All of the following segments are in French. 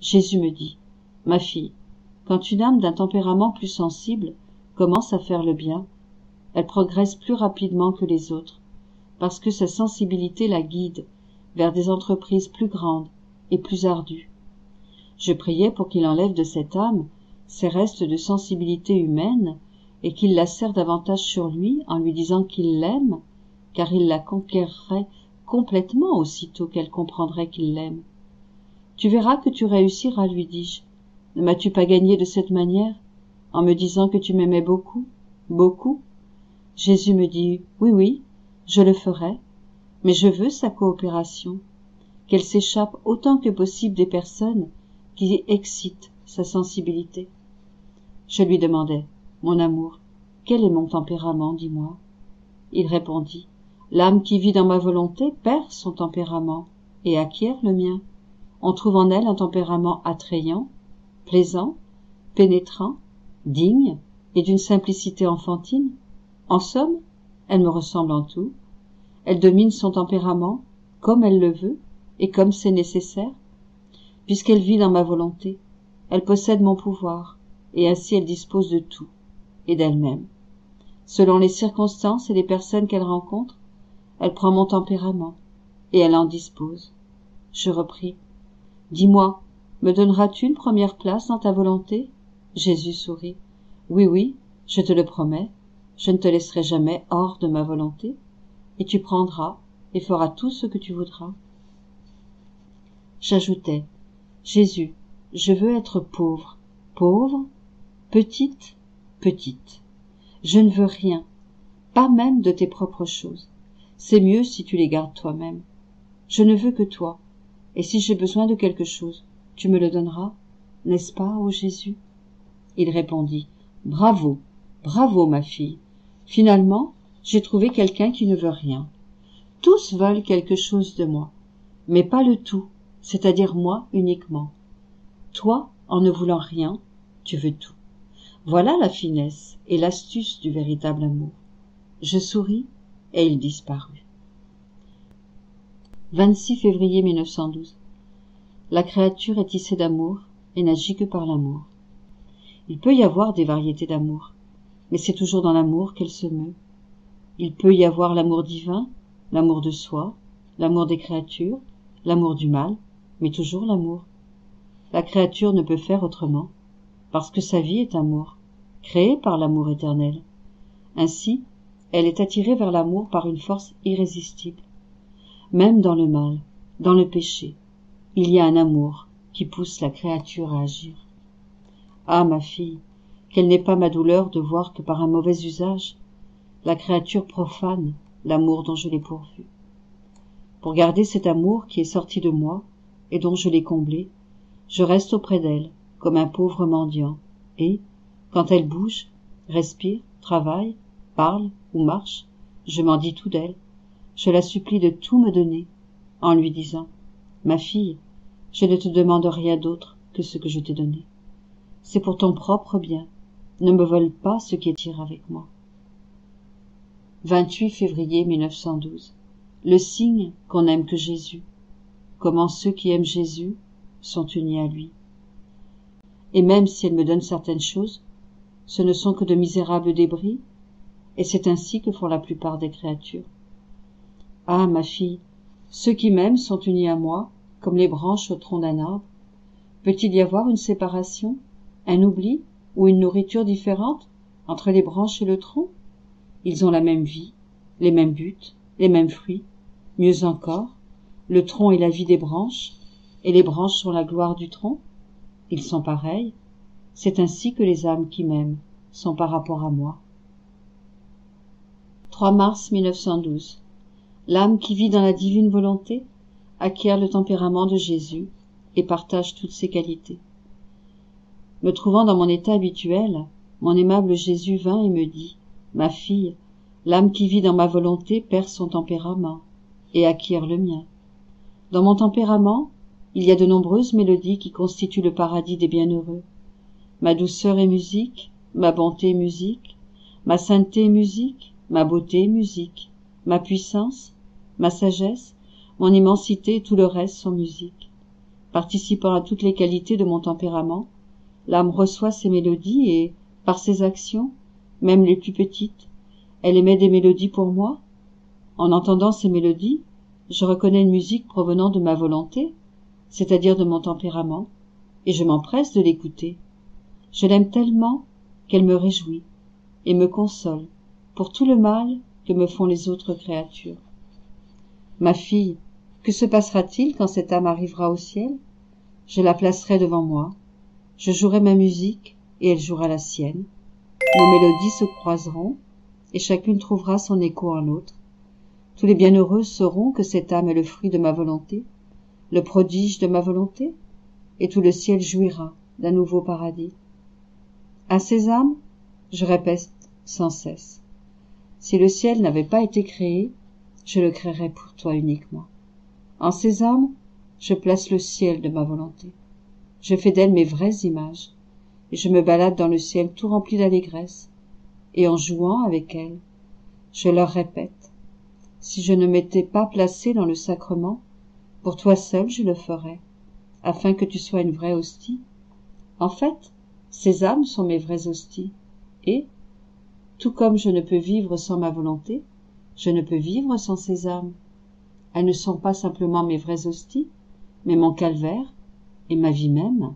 Jésus me dit, « Ma fille, quand une âme d'un tempérament plus sensible commence à faire le bien, elle progresse plus rapidement que les autres, parce que sa sensibilité la guide vers des entreprises plus grandes et plus ardues. Je priais pour qu'il enlève de cette âme ces restes de sensibilité humaine et qu'il la serre davantage sur lui en lui disant qu'il l'aime, car il la conquerrait complètement aussitôt qu'elle comprendrait qu'il l'aime. Tu verras que tu réussiras, lui dis-je. Ne m'as-tu pas gagné de cette manière, en me disant que tu m'aimais beaucoup, beaucoup? Jésus me dit, oui, oui, je le ferai, mais je veux sa coopération, qu'elle s'échappe autant que possible des personnes qui excitent sa sensibilité. Je lui demandai, mon amour, quel est mon tempérament, dis-moi? Il répondit, l'âme qui vit dans ma volonté perd son tempérament et acquiert le mien. On trouve en elle un tempérament attrayant, plaisant, pénétrant, digne et d'une simplicité enfantine. En somme, elle me ressemble en tout. Elle domine son tempérament comme elle le veut et comme c'est nécessaire. Puisqu'elle vit dans ma volonté, elle possède mon pouvoir et ainsi elle dispose de tout et d'elle-même. Selon les circonstances et les personnes qu'elle rencontre, elle prend mon tempérament et elle en dispose. Je repris. Dis-moi, me donneras-tu une première place dans ta volonté? Jésus sourit. Oui, oui, je te le promets, je ne te laisserai jamais hors de ma volonté, et tu prendras et feras tout ce que tu voudras. J'ajoutais, Jésus, je veux être pauvre, pauvre, petite, petite. Je ne veux rien, pas même de tes propres choses. C'est mieux si tu les gardes toi-même. Je ne veux que toi, et si j'ai besoin de quelque chose, tu me le donneras, n'est-ce pas, ô Jésus? Il répondit, bravo, bravo, ma fille. Finalement, j'ai trouvé quelqu'un qui ne veut rien. Tous veulent quelque chose de moi, mais pas le tout, c'est-à-dire moi uniquement. Toi, en ne voulant rien, tu veux tout. Voilà la finesse et l'astuce du véritable amour. Je souris et il disparut. 26 février 1912. La créature est tissée d'amour et n'agit que par l'amour. Il peut y avoir des variétés d'amour, mais c'est toujours dans l'amour qu'elle se meut. Il peut y avoir l'amour divin, l'amour de soi, l'amour des créatures, l'amour du mal, mais toujours l'amour. La créature ne peut faire autrement, parce que sa vie est amour, créée par l'amour éternel. Ainsi, elle est attirée vers l'amour par une force irrésistible. Même dans le mal, dans le péché, il y a un amour qui pousse la créature à agir. Ah, ma fille, quelle n'est pas ma douleur de voir que par un mauvais usage, la créature profane l'amour dont je l'ai pourvu. Pour garder cet amour qui est sorti de moi et dont je l'ai comblé, je reste auprès d'elle comme un pauvre mendiant et, quand elle bouge, respire, travaille, parle ou marche, je m'en dis tout d'elle. Je la supplie de tout me donner, en lui disant « Ma fille, je ne te demande rien d'autre que ce que je t'ai donné. C'est pour ton propre bien. Ne me vole pas ce qui est tir avec moi. » 28 février 1912. Le signe qu'on n'aime que Jésus. Comment ceux qui aiment Jésus sont unis à lui. Et même si elle me donne certaines choses, ce ne sont que de misérables débris, et c'est ainsi que font la plupart des créatures. Ah, ma fille, ceux qui m'aiment sont unis à moi, comme les branches au tronc d'un arbre. Peut-il y avoir une séparation, un oubli ou une nourriture différente entre les branches et le tronc? Ils ont la même vie, les mêmes buts, les mêmes fruits. Mieux encore, le tronc est la vie des branches, et les branches sont la gloire du tronc. Ils sont pareils. C'est ainsi que les âmes qui m'aiment sont par rapport à moi. 3 mars 1912. L'âme qui vit dans la divine volonté acquiert le tempérament de Jésus et partage toutes ses qualités. Me trouvant dans mon état habituel, mon aimable Jésus vint et me dit « Ma fille, l'âme qui vit dans ma volonté perd son tempérament et acquiert le mien. Dans mon tempérament, il y a de nombreuses mélodies qui constituent le paradis des bienheureux. Ma douceur est musique, ma bonté est musique, ma sainteté est musique, ma beauté est musique, ma puissance, ma sagesse, mon immensité et tout le reste sont musique. participant à toutes les qualités de mon tempérament, l'âme reçoit ces mélodies et, par ses actions, même les plus petites, elle émet des mélodies pour moi. En entendant ces mélodies, je reconnais une musique provenant de ma volonté, c'est-à-dire de mon tempérament, et je m'empresse de l'écouter. Je l'aime tellement qu'elle me réjouit et me console pour tout le mal que me font les autres créatures. Ma fille, que se passera-t-il quand cette âme arrivera au ciel? Je la placerai devant moi, je jouerai ma musique et elle jouera la sienne. Nos mélodies se croiseront et chacune trouvera son écho en l'autre. Tous les bienheureux sauront que cette âme est le fruit de ma volonté, le prodige de ma volonté, et tout le ciel jouira d'un nouveau paradis. À ces âmes, je répète sans cesse, si le ciel n'avait pas été créé, je le créerais pour toi uniquement. En ces âmes, je place le ciel de ma volonté. Je fais d'elles mes vraies images, et je me balade dans le ciel tout rempli d'allégresse, et en jouant avec elles, je leur répète, si je ne m'étais pas placé dans le sacrement, pour toi seul je le ferais, afin que tu sois une vraie hostie. En fait, ces âmes sont mes vraies hosties, et, tout comme je ne peux vivre sans ma volonté, je ne peux vivre sans ces âmes. Elles ne sont pas simplement mes vraies hosties, mais mon calvaire et ma vie même.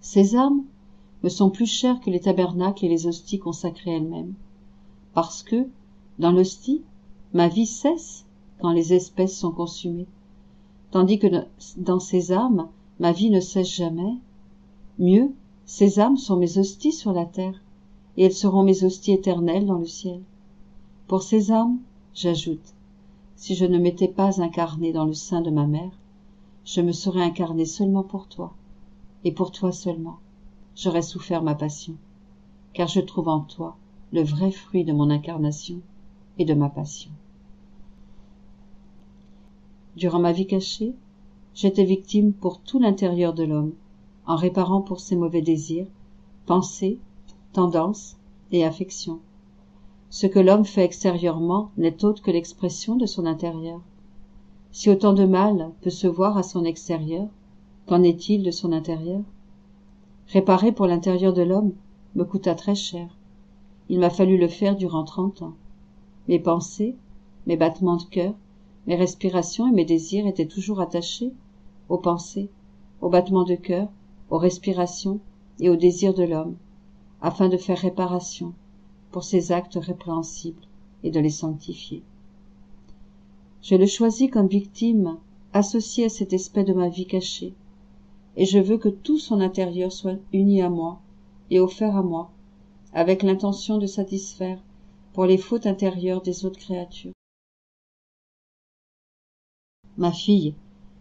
Ces âmes me sont plus chères que les tabernacles et les hosties consacrées elles-mêmes, parce que, dans l'hostie, ma vie cesse quand les espèces sont consumées, tandis que dans ces âmes, ma vie ne cesse jamais. Mieux, ces âmes sont mes hosties sur la terre, et elles seront mes hosties éternelles dans le ciel. Pour ces âmes, j'ajoute, si je ne m'étais pas incarné dans le sein de ma mère, je me serais incarné seulement pour toi, et pour toi seulement. J'aurais souffert ma passion, car je trouve en toi le vrai fruit de mon incarnation et de ma passion. Durant ma vie cachée, j'étais victime pour tout l'intérieur de l'homme, en réparant pour ses mauvais désirs, pensées, tendances et affections. Ce que l'homme fait extérieurement n'est autre que l'expression de son intérieur. Si autant de mal peut se voir à son extérieur, qu'en est-il de son intérieur? Réparer pour l'intérieur de l'homme me coûta très cher. Il m'a fallu le faire durant 30 ans. Mes pensées, mes battements de cœur, mes respirations et mes désirs étaient toujours attachés aux pensées, aux battements de cœur, aux respirations et aux désirs de l'homme, afin de faire réparation pour ces actes répréhensibles et de les sanctifier. Je le choisis comme victime associée à cet aspect de ma vie cachée, et je veux que tout son intérieur soit uni à moi et offert à moi, avec l'intention de satisfaire pour les fautes intérieures des autres créatures. Ma fille,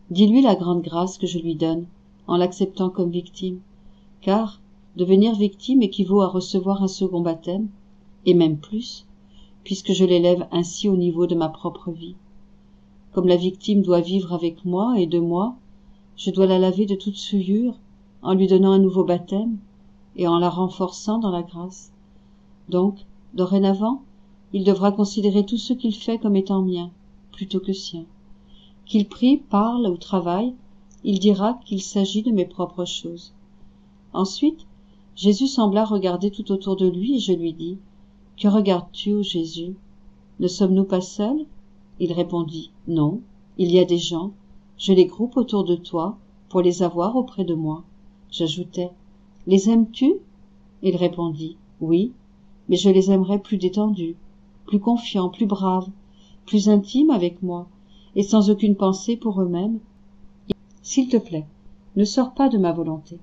dis-lui la grande grâce que je lui donne en l'acceptant comme victime, car devenir victime équivaut à recevoir un second baptême, et même plus, puisque je l'élève ainsi au niveau de ma propre vie. Comme la victime doit vivre avec moi et de moi, je dois la laver de toute souillure en lui donnant un nouveau baptême et en la renforçant dans la grâce. Donc, dorénavant, il devra considérer tout ce qu'il fait comme étant mien, plutôt que sien. Qu'il prie, parle ou travaille, il dira qu'il s'agit de mes propres choses. Ensuite, Jésus sembla regarder tout autour de lui et je lui dis, « Que regardes-tu, ô Jésus? Ne sommes-nous pas seuls ?» Il répondit, « Non, il y a des gens, je les groupe autour de toi pour les avoir auprès de moi. » J'ajoutai, « Les aimes-tu ?» Il répondit, « Oui, mais je les aimerais plus détendus, plus confiants, plus braves, plus intimes avec moi, et sans aucune pensée pour eux-mêmes. S'il te plaît, ne sors pas de ma volonté,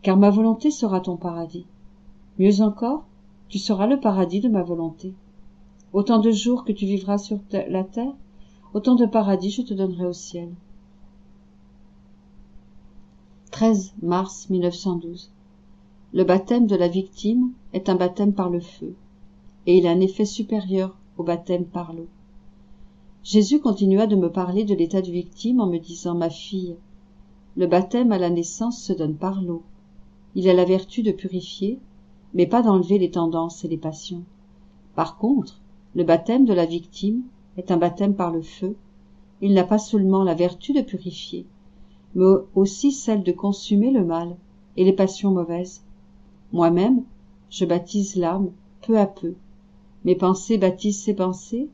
car ma volonté sera ton paradis. Mieux encore, tu seras le paradis de ma volonté. Autant de jours que tu vivras sur la terre, autant de paradis je te donnerai au ciel. 13 mars 1912. Le baptême de la victime est un baptême par le feu, et il a un effet supérieur au baptême par l'eau. Jésus continua de me parler de l'état de victime en me disant, « Ma fille, le baptême à la naissance se donne par l'eau. Il a la vertu de purifier, mais pas d'enlever les tendances et les passions. Par contre, le baptême de la victime est un baptême par le feu. Il n'a pas seulement la vertu de purifier, mais aussi celle de consumer le mal et les passions mauvaises. Moi-même, je baptise l'âme peu à peu. Mes pensées baptisent ses pensées,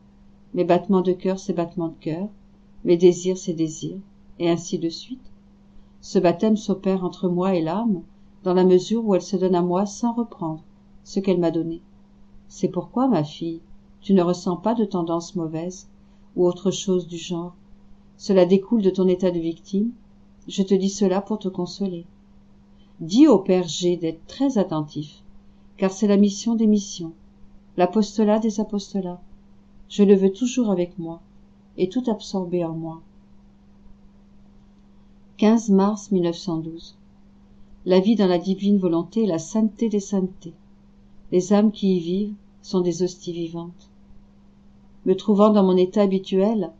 mes battements de cœur ses battements de cœur, mes désirs ses désirs, et ainsi de suite. Ce baptême s'opère entre moi et l'âme, dans la mesure où elle se donne à moi sans reprendre ce qu'elle m'a donné. C'est pourquoi, ma fille, tu ne ressens pas de tendance mauvaise, ou autre chose du genre. Cela découle de ton état de victime. Je te dis cela pour te consoler. Dis au Père G d'être très attentif, car c'est la mission des missions, l'apostolat des apostolats. Je le veux toujours avec moi, et tout absorbé en moi. 15 mars 1912. La vie dans la divine volonté est la sainteté des saintetés. Les âmes qui y vivent sont des hosties vivantes. Me trouvant dans mon état habituel,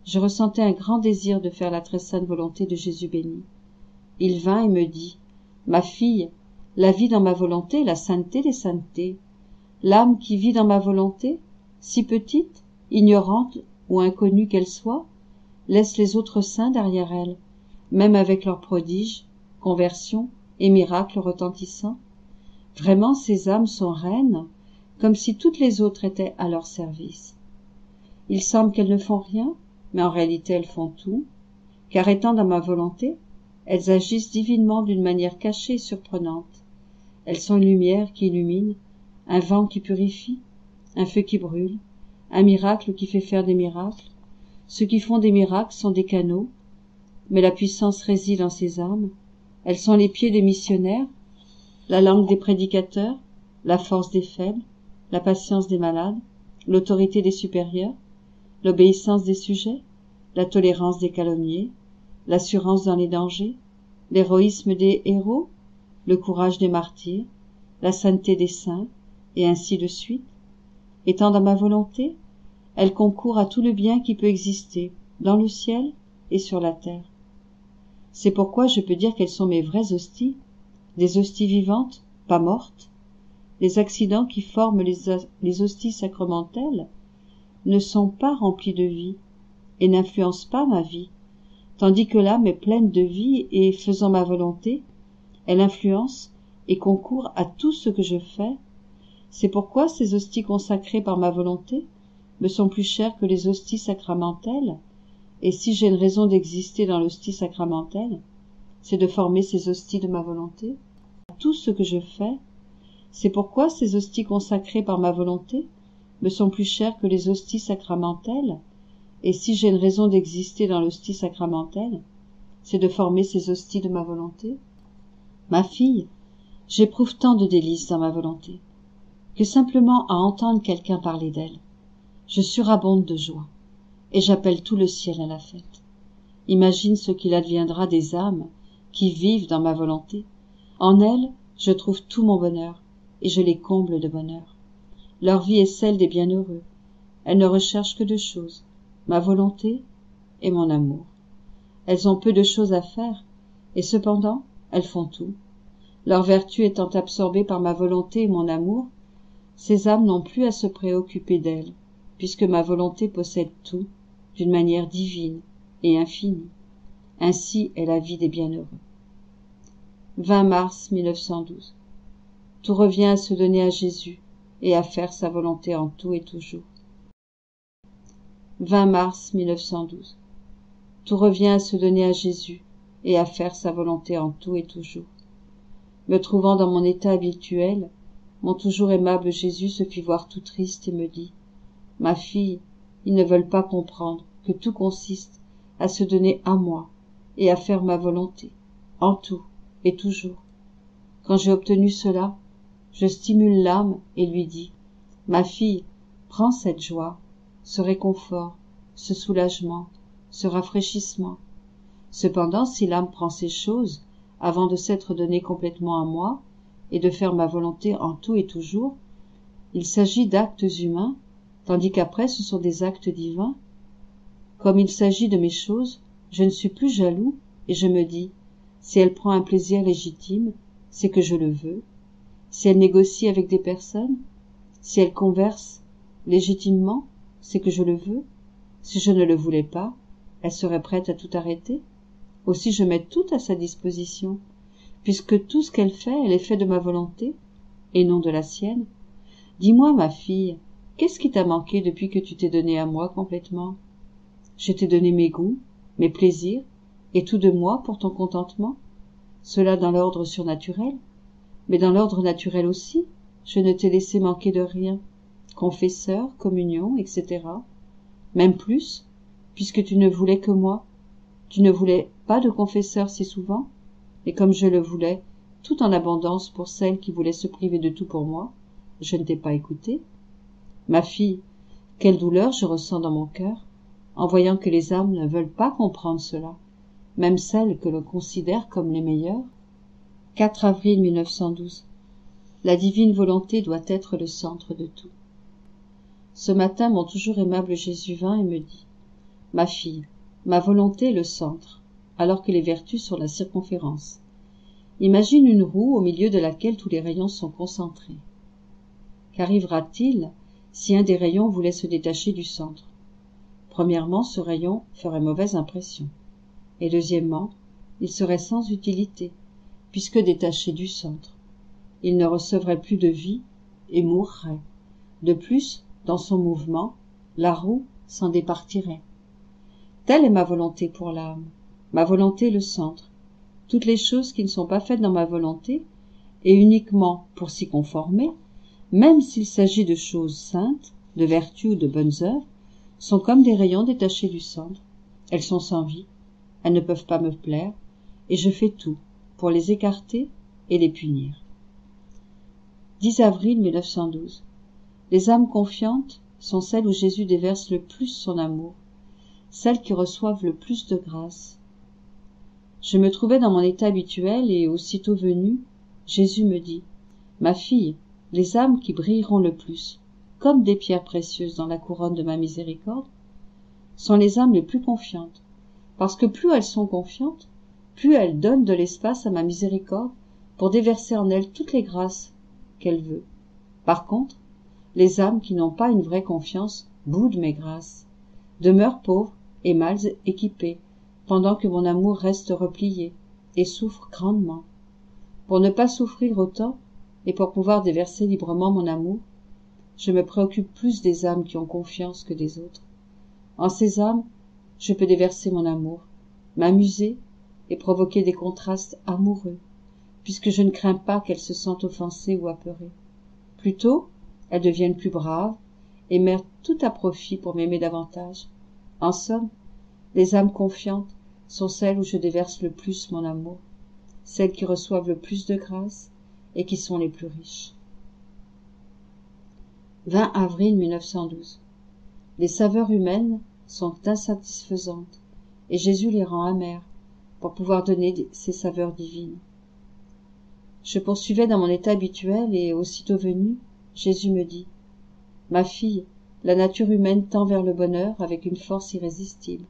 je ressentais un grand désir de faire la très sainte volonté de Jésus béni. Il vint et me dit, « Ma fille, la vie dans ma volonté est la sainteté des saintetés. L'âme qui vit dans ma volonté, si petite, ignorante ou inconnue qu'elle soit, laisse les autres saints derrière elle, même avec leurs prodiges, conversions et miracles retentissants. Vraiment, ces âmes sont reines, comme si toutes les autres étaient à leur service. Il semble qu'elles ne font rien, mais en réalité elles font tout, car étant dans ma volonté, elles agissent divinement d'une manière cachée et surprenante. Elles sont une lumière qui illumine, un vent qui purifie, un feu qui brûle, un miracle qui fait faire des miracles. Ceux qui font des miracles sont des canaux, mais la puissance réside en ces âmes. Elles sont les pieds des missionnaires, la langue des prédicateurs, la force des faibles, la patience des malades, l'autorité des supérieurs, l'obéissance des sujets, la tolérance des calomniés, l'assurance dans les dangers, l'héroïsme des héros, le courage des martyrs, la sainteté des saints, et ainsi de suite. Étant dans ma volonté, elle concourt à tout le bien qui peut exister, dans le ciel et sur la terre. C'est pourquoi je peux dire qu'elles sont mes vraies hosties, des hosties vivantes, pas mortes. Les accidents qui forment les hosties sacramentelles ne sont pas remplis de vie et n'influencent pas ma vie, tandis que l'âme est pleine de vie et, faisant ma volonté, elle influence et concourt à tout ce que je fais. C'est pourquoi ces hosties consacrées par ma volonté me sont plus chères que les hosties sacramentelles, et si j'ai une raison d'exister dans l'hostie sacramentelle, c'est de former ces hosties de ma volonté. Tout ce que je fais, c'est pourquoi ces hosties consacrées par ma volonté me sont plus chères que les hosties sacramentelles, et si j'ai une raison d'exister dans l'hostie sacramentelle, c'est de former ces hosties de ma volonté. Ma fille, j'éprouve tant de délices dans ma volonté, que simplement à entendre quelqu'un parler d'elle, je surabonde de joie, et j'appelle tout le ciel à la fête. Imagine ce qu'il adviendra des âmes qui vivent dans ma volonté. En elles, je trouve tout mon bonheur, et je les comble de bonheur. Leur vie est celle des bienheureux. Elles ne recherchent que deux choses, ma volonté et mon amour. Elles ont peu de choses à faire, et cependant, elles font tout. Leur vertu étant absorbée par ma volonté et mon amour, ces âmes n'ont plus à se préoccuper d'elles, puisque ma volonté possède tout, d'une manière divine et infinie. Ainsi est la vie des bienheureux. 20 mars 1912. Tout revient à se donner à Jésus et à faire sa volonté en tout et toujours. 20 mars 1912. Tout revient à se donner à Jésus et à faire sa volonté en tout et toujours. Me trouvant dans mon état habituel, mon toujours aimable Jésus se fit voir tout triste et me dit, « Ma fille, ils ne veulent pas comprendre que tout consiste à se donner à moi et à faire ma volonté, en tout et toujours. » Quand j'ai obtenu cela, je stimule l'âme et lui dis, « Ma fille, prends cette joie, ce réconfort, ce soulagement, ce rafraîchissement. » Cependant, si l'âme prend ces choses avant de s'être donnée complètement à moi et de faire ma volonté en tout et toujours, il s'agit d'actes humains, tandis qu'après ce sont des actes divins. Comme il s'agit de mes choses, je ne suis plus jaloux et je me dis, si elle prend un plaisir légitime, c'est que je le veux. Si elle négocie avec des personnes, si elle converse légitimement, c'est que je le veux. Si je ne le voulais pas, elle serait prête à tout arrêter. Aussi je mets tout à sa disposition, puisque tout ce qu'elle fait, elle est fait de ma volonté, et non de la sienne. Dis-moi, ma fille, qu'est-ce qui t'a manqué depuis que tu t'es donnée à moi complètement? Je t'ai donné mes goûts, mes plaisirs, et tout de moi pour ton contentement. Cela dans l'ordre surnaturel, mais dans l'ordre naturel aussi, je ne t'ai laissé manquer de rien. Confesseur, communion, etc. Même plus, puisque tu ne voulais que moi. Tu ne voulais pas de confesseur si souvent, et comme je le voulais, tout en abondance pour celle qui voulait se priver de tout pour moi, je ne t'ai pas écoutée. Ma fille, quelle douleur je ressens dans mon cœur, en voyant que les âmes ne veulent pas comprendre cela, même celles que l'on considère comme les meilleures. 4 avril 1912. La divine volonté doit être le centre de tout. Ce matin, mon toujours aimable Jésus vint et me dit « Ma fille, ma volonté est le centre, alors que les vertus sont la circonférence. Imagine une roue au milieu de laquelle tous les rayons sont concentrés. Qu'arrivera-t-il si un des rayons voulait se détacher du centre? Premièrement, ce rayon ferait mauvaise impression. Et deuxièmement, il serait sans utilité, puisque détaché du centre. Il ne recevrait plus de vie et mourrait. De plus, dans son mouvement, la roue s'en départirait. Telle est ma volonté pour l'âme. Ma volonté est le centre. Toutes les choses qui ne sont pas faites dans ma volonté, et uniquement pour s'y conformer, même s'il s'agit de choses saintes, de vertus ou de bonnes œuvres, sont comme des rayons détachés du centre. Elles sont sans vie, elles ne peuvent pas me plaire, et je fais tout pour les écarter et les punir. 10 avril 1912. Les âmes confiantes sont celles où Jésus déverse le plus son amour, celles qui reçoivent le plus de grâce. Je me trouvais dans mon état habituel et aussitôt venu, Jésus me dit « Ma fille, les âmes qui brilleront le plus, comme des pierres précieuses dans la couronne de ma miséricorde, sont les âmes les plus confiantes, parce que plus elles sont confiantes, plus elles donnent de l'espace à ma miséricorde pour déverser en elles toutes les grâces qu'elle veut. Par contre, les âmes qui n'ont pas une vraie confiance boudent mes grâces, demeurent pauvres et mal équipées, pendant que mon amour reste replié, et souffrent grandement. Pour ne pas souffrir autant, et pour pouvoir déverser librement mon amour, je me préoccupe plus des âmes qui ont confiance que des autres. En ces âmes, je peux déverser mon amour, m'amuser et provoquer des contrastes amoureux, puisque je ne crains pas qu'elles se sentent offensées ou apeurées. Plutôt, elles deviennent plus braves et mettent tout à profit pour m'aimer davantage. En somme, les âmes confiantes sont celles où je déverse le plus mon amour, celles qui reçoivent le plus de grâce et qui sont les plus riches. 20 avril 1912. Les saveurs humaines sont insatisfaisantes et Jésus les rend amères pour pouvoir donner ces saveurs divines. Je poursuivais dans mon état habituel et aussitôt venu, Jésus me dit « Ma fille, la nature humaine tend vers le bonheur avec une force irrésistible,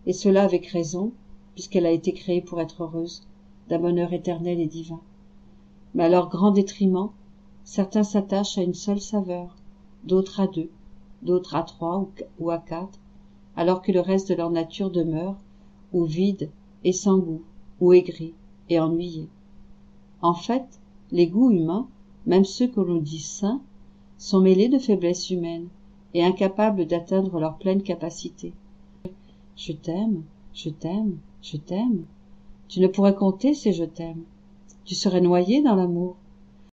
et cela avec raison, puisqu'elle a été créée pour être heureuse, d'un bonheur éternel et divin. Mais à leur grand détriment, certains s'attachent à une seule saveur, d'autres à 2, d'autres à 3 ou à 4, alors que le reste de leur nature demeure, ou vide et sans goût, ou aigri et ennuyé. En fait, les goûts humains, même ceux que l'on dit sains, sont mêlés de faiblesses humaines et incapables d'atteindre leur pleine capacité. Je t'aime, je t'aime, je t'aime. Tu ne pourrais compter ces je t'aime. Tu serais noyé dans l'amour.